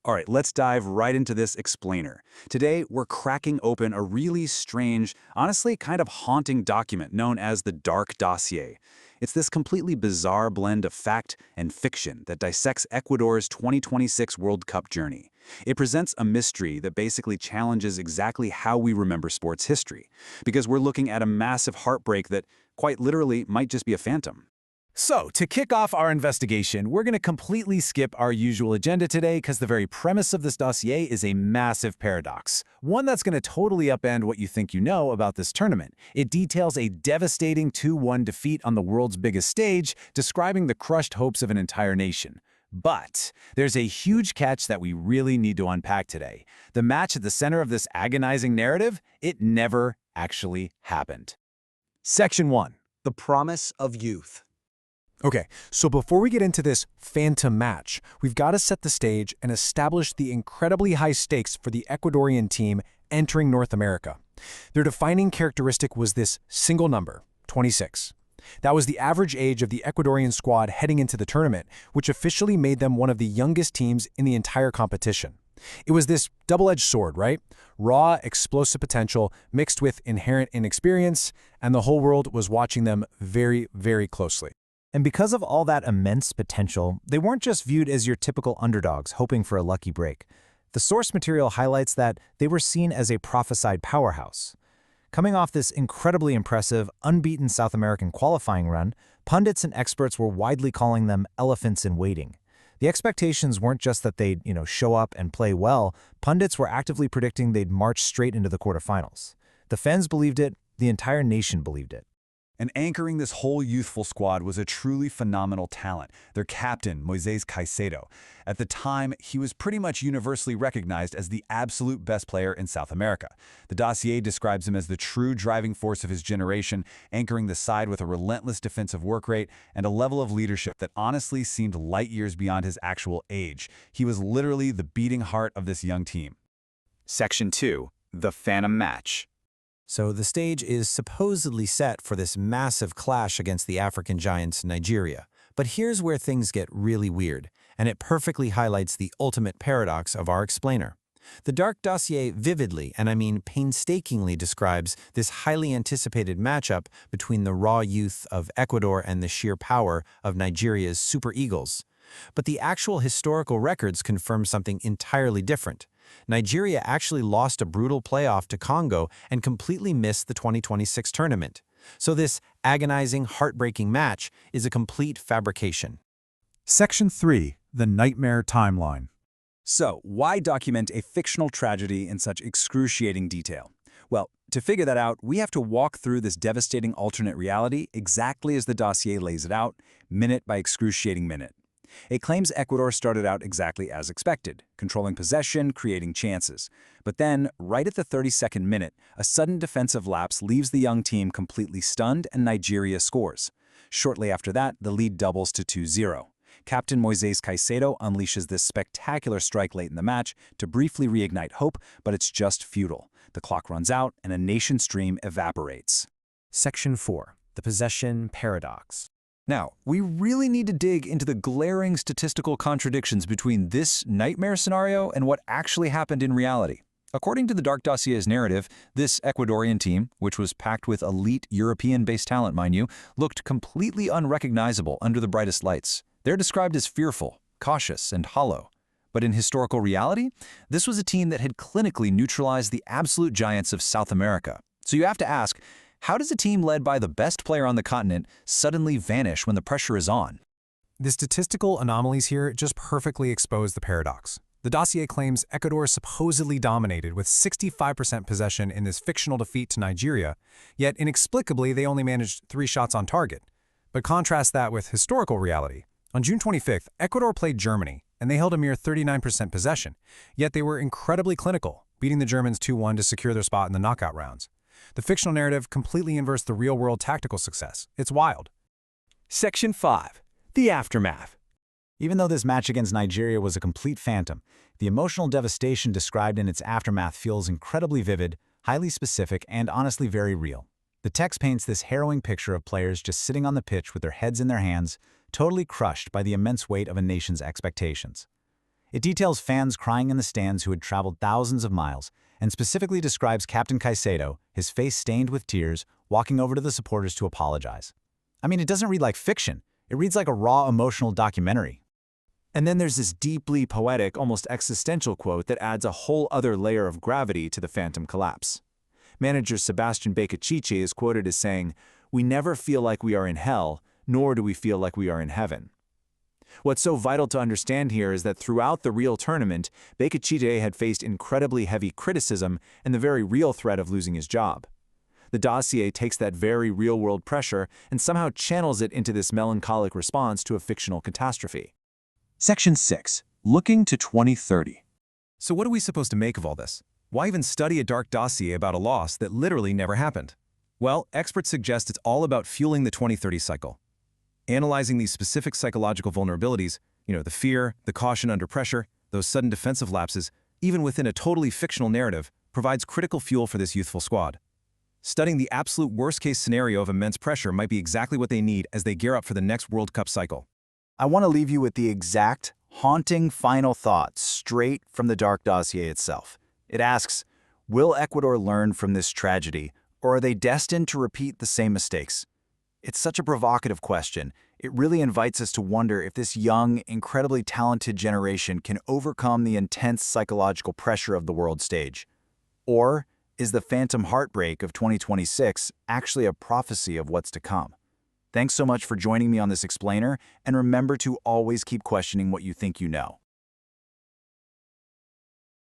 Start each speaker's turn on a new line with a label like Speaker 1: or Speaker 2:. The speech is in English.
Speaker 1: All right, let's dive right into this explainer. Today, we're cracking open a really strange, honestly kind of haunting document known as the Dark Dossier. It's this completely bizarre blend of fact and fiction that dissects Ecuador's 2026 World Cup journey. It presents a mystery that basically challenges exactly how we remember sports history, because we're looking at a massive heartbreak that, quite literally, might just be a phantom.
Speaker 2: So, to kick off our investigation, we're going to completely skip our usual agenda today because the very premise of this dossier is a massive paradox. One that's going to totally upend what you think you know about this tournament. It details a devastating 2-1 defeat on the world's biggest stage, describing the crushed hopes of an entire nation. But there's a huge catch that we really need to unpack today. The match at the center of this agonizing narrative, it never actually happened. Section 1.
Speaker 3: The promise of youth.
Speaker 4: Okay, so before we get into this phantom match, we've got to set the stage and establish the incredibly high stakes for the Ecuadorian team entering North America. Their defining characteristic was this single number, 26. That was the average age of the Ecuadorian squad heading into the tournament, which officially made them one of the youngest teams in the entire competition. It was this double-edged sword, right? Raw, explosive potential mixed with inherent inexperience, and the whole world was watching them very, very closely.
Speaker 5: And because of all that immense potential, they weren't just viewed as your typical underdogs hoping for a lucky break. The source material highlights that they were seen as a prophesied powerhouse. Coming off this incredibly impressive, unbeaten South American qualifying run, pundits and experts were widely calling them elephants in waiting. The expectations weren't just that they'd, show up and play well. Pundits were actively predicting they'd march straight into the quarterfinals. The fans believed it, the entire nation believed it.
Speaker 1: And anchoring this whole youthful squad was a truly phenomenal talent, their captain, Moises Caicedo. At the time, he was pretty much universally recognized as the absolute best player in South America. The dossier describes him as the true driving force of his generation, anchoring the side with a relentless defensive work rate and a level of leadership that honestly seemed light years beyond his actual age. He was literally the beating heart of this young team.
Speaker 2: Section 2. The Phantom Match.
Speaker 5: So the stage is supposedly set for this massive clash against the African giants Nigeria. But here's where things get really weird, and it perfectly highlights the ultimate paradox of our explainer. The Dark Dossier vividly, and I mean painstakingly, describes this highly anticipated matchup between the raw youth of Ecuador and the sheer power of Nigeria's Super Eagles. But the actual historical records confirm something entirely different. Nigeria actually lost a brutal playoff to Congo and completely missed the 2026 tournament. So this agonizing, heartbreaking match is a complete fabrication.
Speaker 4: Section 3. The Nightmare Timeline.
Speaker 1: So, why document a fictional tragedy in such excruciating detail? Well, to figure that out, we have to walk through this devastating alternate reality exactly as the dossier lays it out, minute by excruciating minute. It claims Ecuador started out exactly as expected, controlling possession, creating chances. But then, right at the 32nd minute, a sudden defensive lapse leaves the young team completely stunned and Nigeria scores. Shortly after that, the lead doubles to 2-0. Captain Moises Caicedo unleashes this spectacular strike late in the match to briefly reignite hope, but it's just futile. The clock runs out and a nation's dream evaporates.
Speaker 5: Section 4. The Possession Paradox.
Speaker 1: Now, we really need to dig into the glaring statistical contradictions between this nightmare scenario and what actually happened in reality. According to the Dark Dossier's narrative, this Ecuadorian team, which was packed with elite European-based talent, mind you, looked completely unrecognizable under the brightest lights. They're described as fearful, cautious, and hollow. But in historical reality, this was a team that had clinically neutralized the absolute giants of South America. So you have to ask, how does a team led by the best player on the continent suddenly vanish when the pressure is on?
Speaker 4: The statistical anomalies here just perfectly expose the paradox. The dossier claims Ecuador supposedly dominated with 65% possession in this fictional defeat to Nigeria, yet inexplicably they only managed 3 shots on target. But contrast that with historical reality. On June 25th, Ecuador played Germany, and they held a mere 39% possession, yet they were incredibly clinical, beating the Germans 2-1 to secure their spot in the knockout rounds. The fictional narrative completely inverts the real-world tactical success. It's wild.
Speaker 2: Section 5. The Aftermath.
Speaker 6: Even though this match against Nigeria was a complete phantom, the emotional devastation described in its aftermath feels incredibly vivid, highly specific, and honestly very real. The text paints this harrowing picture of players just sitting on the pitch with their heads in their hands, totally crushed by the immense weight of a nation's expectations. It details fans crying in the stands who had traveled thousands of miles, and specifically describes Captain Caicedo, his face stained with tears, walking over to the supporters to apologize. I mean, it doesn't read like fiction. It reads like a raw, emotional documentary.
Speaker 1: And then there's this deeply poetic, almost existential quote that adds a whole other layer of gravity to the phantom collapse. Manager Sebastian Beccacice is quoted as saying, "We never feel like we are in hell, nor do we feel like we are in heaven." What's so vital to understand here is that throughout the real tournament, Beccacice had faced incredibly heavy criticism and the very real threat of losing his job. The dossier takes that very real-world pressure and somehow channels it into this melancholic response to a fictional catastrophe.
Speaker 7: Section 6. Looking to 2030.
Speaker 1: So what are we supposed to make of all this? Why even study a dark dossier about a loss that literally never happened? Well, experts suggest it's all about fueling the 2030 cycle. Analyzing these specific psychological vulnerabilities, the fear, the caution under pressure, those sudden defensive lapses, even within a totally fictional narrative, provides critical fuel for this youthful squad. Studying the absolute worst-case scenario of immense pressure might be exactly what they need as they gear up for the next World Cup cycle.
Speaker 6: I want to leave you with the exact, haunting final thoughts straight from the dark dossier itself. It asks, will Ecuador learn from this tragedy, or are they destined to repeat the same mistakes? It's such a provocative question. It really invites us to wonder if this young, incredibly talented generation can overcome the intense psychological pressure of the world stage. Or is the phantom heartbreak of 2026 actually a prophecy of what's to come? Thanks so much for joining me on this explainer, and remember to always keep questioning what you think you know.